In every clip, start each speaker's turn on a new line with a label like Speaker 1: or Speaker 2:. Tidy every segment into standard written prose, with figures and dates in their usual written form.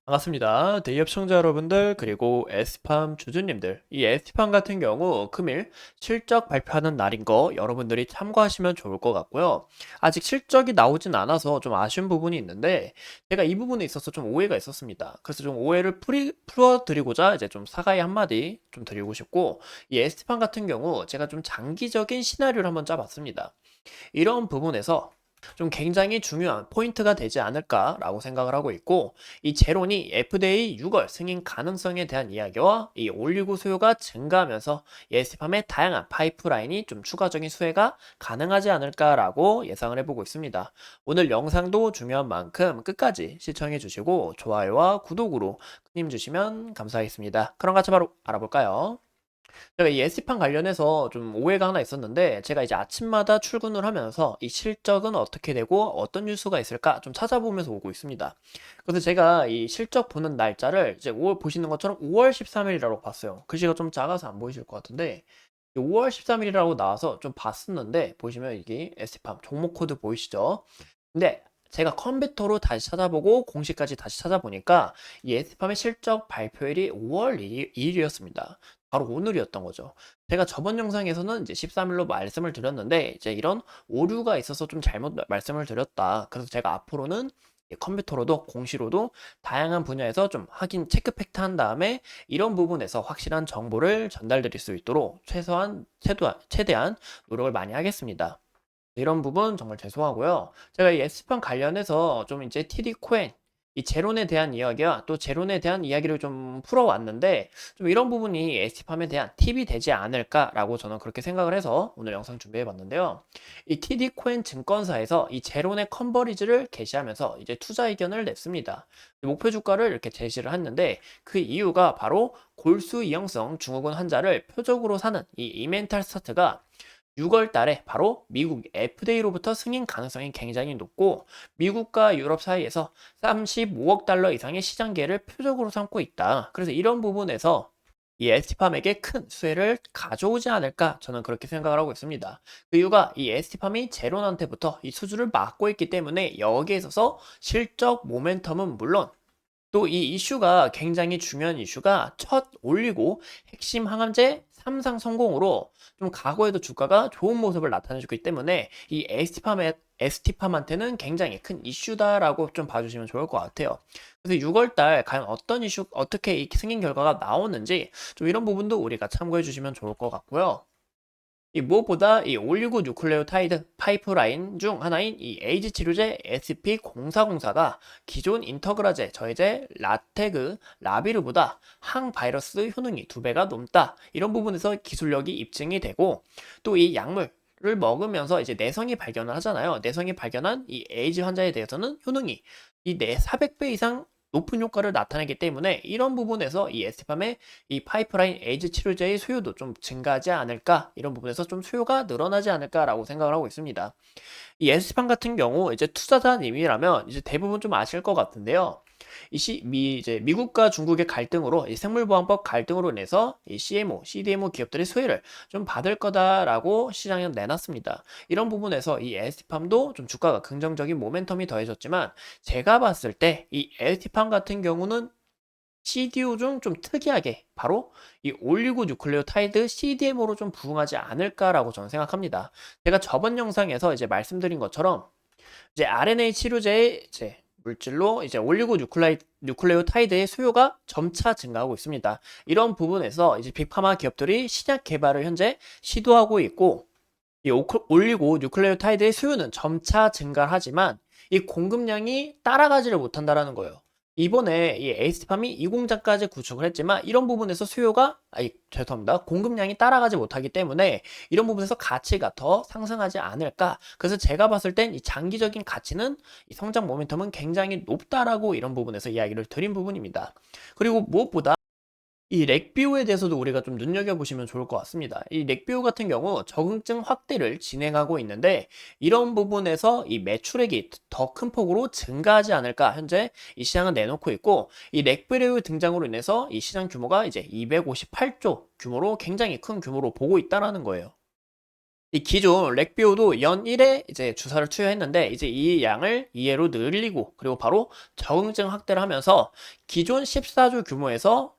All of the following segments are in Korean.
Speaker 1: 반갑습니다. 대기업 청자 여러분들, 그리고 에스팜 주주님들. 이 에스팜 같은 경우 금일 실적 발표하는 날인 거 여러분들이 참고하시면 좋을 것 같고요. 아직 실적이 나오진 않아서 좀 아쉬운 부분이 있는데, 제가 이 부분에 있어서 좀 오해가 있었습니다. 그래서 좀 오해를 풀어드리고자 이제 좀 사과의 한마디 좀 드리고 싶고, 이 에스팜 같은 경우 제가 좀 장기적인 시나리오를 한번 짜봤습니다. 이런 부분에서 좀 굉장히 중요한 포인트가 되지 않을까라고 생각을 하고 있고, 이 제론이 FDA 6월 승인 가능성에 대한 이야기와 이 올리고 수요가 증가하면서 예스팜의 다양한 파이프라인이 좀 추가적인 수혜가 가능하지 않을까라고 예상을 해보고 있습니다. 오늘 영상도 중요한 만큼 끝까지 시청해 주시고 좋아요와 구독으로 큰 힘 주시면 감사하겠습니다. 그럼 같이 바로 알아볼까요? 제가 이 S판 관련해서 좀 오해가 하나 있었는데, 제가 이제 아침마다 출근을 하면서 이 실적은 어떻게 되고 어떤 뉴스가 있을까 좀 찾아보면서 오고 있습니다. 그래서 제가 이 실적 보는 날짜를 이제 5월 보시는 것처럼 5월 13일이라고 봤어요. 글씨가 좀 작아서 안 보이실 것 같은데, 5월 13일이라고 나와서 좀 봤었는데, 보시면 이게 S팜 종목 코드 보이시죠? 근데 제가 컴퓨터로 다시 찾아보고 공식까지 다시 찾아보니까 이 에스팜의 실적 발표일이 5월 2일이었습니다. 바로 오늘이었던 거죠. 제가 저번 영상에서는 이제 13일로 말씀을 드렸는데, 이제 이런 오류가 있어서 좀 잘못 말씀을 드렸다. 그래서 제가 앞으로는 컴퓨터로도 공시로도 다양한 분야에서 좀 확인 체크 팩트 한 다음에 이런 부분에서 확실한 정보를 전달드릴 수 있도록 최대한 노력을 많이 하겠습니다. 이런 부분 정말 죄송하고요. 제가 이 S판 관련해서 좀 이제 TD 코인, 이 제론에 대한 이야기와 또 제론에 대한 이야기를 좀 풀어왔는데, 좀 이런 부분이 S팜에 대한 팁이 되지 않을까라고 저는 그렇게 생각을 해서 오늘 영상 준비해봤는데요. 이 TD 코인 증권사에서 이 제론의 컨버리지를 개시하면서 이제 투자 의견을 냈습니다. 목표 주가를 이렇게 제시를 했는데, 그 이유가 바로 골수 이형성 증후군 환자를 표적으로 사는 이 이멘탈 스타트가 6월 달에 바로 미국 FDA로부터 승인 가능성이 굉장히 높고, 미국과 유럽 사이에서 35억 달러 이상의 시장 기회를 표적으로 삼고 있다. 그래서 이런 부분에서 이 ST팜에게 큰 수혜를 가져오지 않을까 저는 그렇게 생각을 하고 있습니다. 그 이유가 이 ST팜이 제론한테부터 이 수주를 막고 있기 때문에 여기에 있어서 실적 모멘텀은 물론 또 이 이슈가 굉장히 중요한 이슈가 첫 올리고 핵심 항암제 3상 성공으로 좀 과거에도 주가가 좋은 모습을 나타내주기 때문에 이 ST팜한테는 굉장히 큰 이슈다라고 좀 봐주시면 좋을 것 같아요. 그래서 6월달 과연 어떤 이슈, 어떻게 이 승인 결과가 나오는지 좀 이런 부분도 우리가 참고해 주시면 좋을 것 같고요. 이 무엇보다 이 올리고 뉴클레오타이드 파이프라인 중 하나인 이 에이즈 치료제 SP0404가 기존 인터그라제, 저해제, 라테그, 라비르보다 항바이러스 효능이 2배가 높다. 이런 부분에서 기술력이 입증이 되고, 또 이 약물을 먹으면서 이제 내성이 발견을 하잖아요. 내성이 발견한 이 에이즈 환자에 대해서는 효능이 이 400배 이상 높은 효과를 나타내기 때문에 이런 부분에서 이 에스팜의 이 파이프라인 에이즈 치료제의 수요도 좀 증가하지 않을까, 이런 부분에서 좀 수요가 늘어나지 않을까라고 생각을 하고 있습니다. 이 에스팜 같은 경우 이제 투자자님이라면 이제 대부분 좀 아실 것 같은데요. 이제 미국과 중국의 갈등으로 이 생물보안법 갈등으로 인해서 이 CMO, CDMO 기업들의 수혜를 좀 받을 거다라고 시장에 내놨습니다. 이런 부분에서 이 LT팜도 좀 주가가 긍정적인 모멘텀이 더해졌지만, 제가 봤을 때 이 LT팜 같은 경우는 CDO 중 좀 특이하게 바로 이 올리고 뉴클레오타이드 CDMO로 좀 부응하지 않을까라고 저는 생각합니다. 제가 저번 영상에서 이제 말씀드린 것처럼 이제 RNA 치료제의 이제 물질로 이제 올리고 뉴클레오타이드의 수요가 점차 증가하고 있습니다. 이런 부분에서 이제 빅파마 기업들이 신약 개발을 현재 시도하고 있고, 이 올리고 뉴클레오타이드의 수요는 점차 증가하지만 이 공급량이 따라가지를 못한다라는 거예요. 이번에 이 에이스팜이 이 공장까지 구축을 했지만 이런 부분에서 죄송합니다. 공급량이 따라가지 못하기 때문에 이런 부분에서 가치가 더 상승하지 않을까. 그래서 제가 봤을 땐 이 장기적인 가치는 이 성장 모멘텀은 굉장히 높다라고 이런 부분에서 이야기를 드린 부분입니다. 그리고 무엇보다 이 렉비오에 대해서도 우리가 좀 눈여겨보시면 좋을 것 같습니다. 이 렉비오 같은 경우 적응증 확대를 진행하고 있는데, 이런 부분에서 이 매출액이 더 큰 폭으로 증가하지 않을까 현재 이 시장은 내놓고 있고, 이 렉비오 등장으로 인해서 이 시장 규모가 이제 258조 규모로 굉장히 큰 규모로 보고 있다라는 거예요. 이 기존 렉비오도 연 1회 이제 주사를 투여했는데 이제 이 양을 2회로 늘리고 그리고 바로 적응증 확대를 하면서 기존 14주 규모에서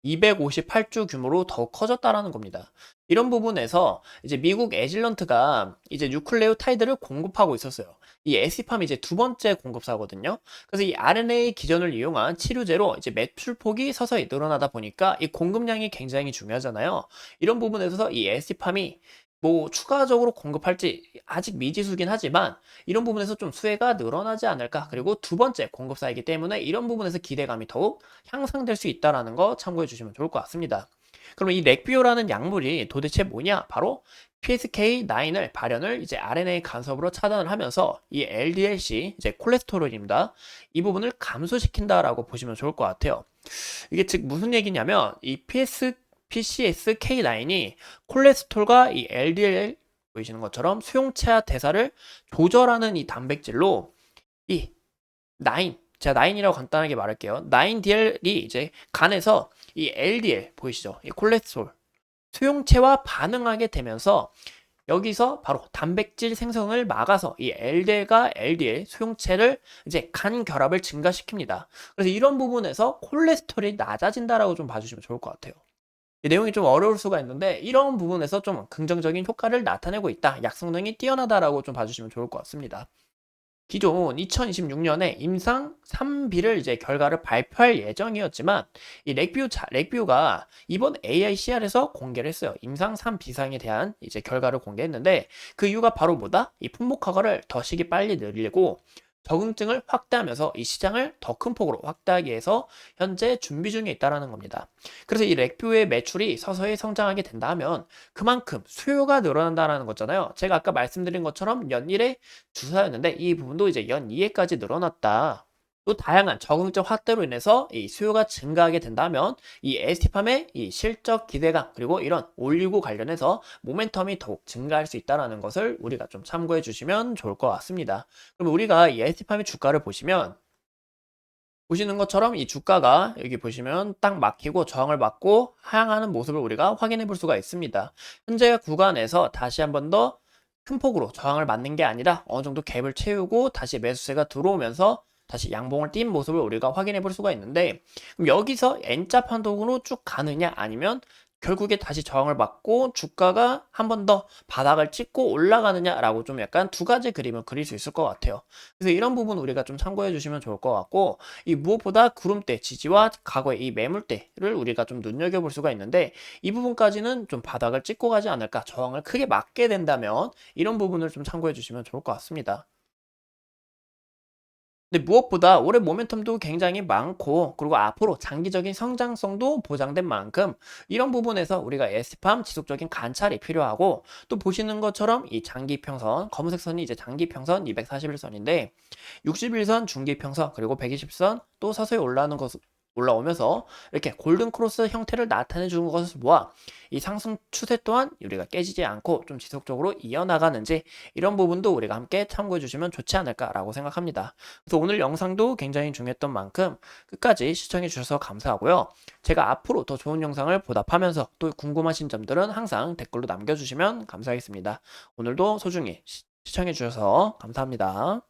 Speaker 1: 258주 규모로 더 커졌다라는 겁니다. 이런 부분에서 이제 미국 에질런트가 이제 뉴클레오타이드를 공급하고 있었어요. 이 에시팜이 이제 두 번째 공급사거든요. 그래서 이 RNA 기전을 이용한 치료제로 이제 매출폭이 서서히 늘어나다 보니까 이 공급량이 굉장히 중요하잖아요. 이런 부분에서 이 에시팜이 뭐 추가적으로 공급할지 아직 미지수긴 하지만 이런 부분에서 좀 수혜가 늘어나지 않을까. 그리고 두 번째 공급사이기 때문에 이런 부분에서 기대감이 더욱 향상될 수 있다라는 거 참고해 주시면 좋을 것 같습니다. 그럼 이 렉비오라는 약물이 도대체 뭐냐? 바로 PSK9을 발현을 이제 RNA 간섭으로 차단을 하면서 이 LDLC 이제 콜레스테롤입니다. 이 부분을 감소시킨다라고 보시면 좋을 것 같아요. 이게 즉 무슨 얘기냐면 이 PCSK9이 콜레스테롤과 이 LDL 보이시는 것처럼 수용체와 대사를 조절하는 이 단백질로 이 9, 제가 9이라고 간단하게 말할게요. 9DL이 이제 간에서 이 LDL 보이시죠? 이 콜레스테롤 수용체와 반응하게 되면서 여기서 바로 단백질 생성을 막아서 이 LDL과 LDL 수용체를 이제 간 결합을 증가시킵니다. 그래서 이런 부분에서 콜레스테롤이 낮아진다라고 좀 봐주시면 좋을 것 같아요. 이 내용이 좀 어려울 수가 있는데 이런 부분에서 좀 긍정적인 효과를 나타내고 있다. 약 성능이 뛰어나다라고 좀 봐주시면 좋을 것 같습니다. 기존 2026년에 임상 3B를 이제 결과를 발표할 예정이었지만 이 렉비오가 이번 AICR에서 공개를 했어요. 임상 3B상에 대한 이제 결과를 공개했는데 그 이유가 바로 뭐다? 이 품목 허가를 더 시기 빨리 늘리고 적응증을 확대하면서 이 시장을 더 큰 폭으로 확대하기 위해서 현재 준비 중에 있다라는 겁니다. 그래서 이 렉뷰의 매출이 서서히 성장하게 된다 하면 그만큼 수요가 늘어난다라는 거잖아요. 제가 아까 말씀드린 것처럼 연 1회 주사였는데 이 부분도 이제 연 2회까지 늘어났다. 또 다양한 적응증 확대로 인해서 이 수요가 증가하게 된다면 이 에스티팜의 이 실적 기대감 그리고 이런 올리고 관련해서 모멘텀이 더욱 증가할 수 있다는 것을 우리가 좀 참고해 주시면 좋을 것 같습니다. 그럼 우리가 이 에스티팜의 주가를 보시는 것처럼 이 주가가 여기 보시면 딱 막히고 저항을 받고 하향하는 모습을 우리가 확인해 볼 수가 있습니다. 현재 구간에서 다시 한번 더 큰 폭으로 저항을 맞는 게 아니라 어느 정도 갭을 채우고 다시 매수세가 들어오면서 다시 양봉을 띈 모습을 우리가 확인해 볼 수가 있는데 그럼 여기서 N자 판독으로 쭉 가느냐 아니면 결국에 다시 저항을 받고 주가가 한 번 더 바닥을 찍고 올라가느냐라고 좀 약간 두 가지 그림을 그릴 수 있을 것 같아요. 그래서 이런 부분 우리가 좀 참고해 주시면 좋을 것 같고 이 무엇보다 구름대 지지와 과거의 이 매물대를 우리가 좀 눈여겨볼 수가 있는데 이 부분까지는 좀 바닥을 찍고 가지 않을까 저항을 크게 맞게 된다면 이런 부분을 좀 참고해 주시면 좋을 것 같습니다. 근데 무엇보다 올해 모멘텀도 굉장히 많고 그리고 앞으로 장기적인 성장성도 보장된 만큼 이런 부분에서 우리가 에스팜 지속적인 관찰이 필요하고 또 보시는 것처럼 이 장기평선 검은색 선이 이제 장기평선 241선인데 60일선 중기평선 그리고 120선 또 서서히 올라오는 것 올라오면서 이렇게 골든 크로스 형태를 나타내 주는 것을 보아 이 상승 추세 또한 우리가 깨지지 않고 좀 지속적으로 이어나가는지 이런 부분도 우리가 함께 참고해 주시면 좋지 않을까라고 생각합니다. 그래서 오늘 영상도 굉장히 중요했던 만큼 끝까지 시청해 주셔서 감사하고요. 제가 앞으로 더 좋은 영상을 보답하면서 또 궁금하신 점들은 항상 댓글로 남겨주시면 감사하겠습니다. 오늘도 소중히 시청해 주셔서 감사합니다.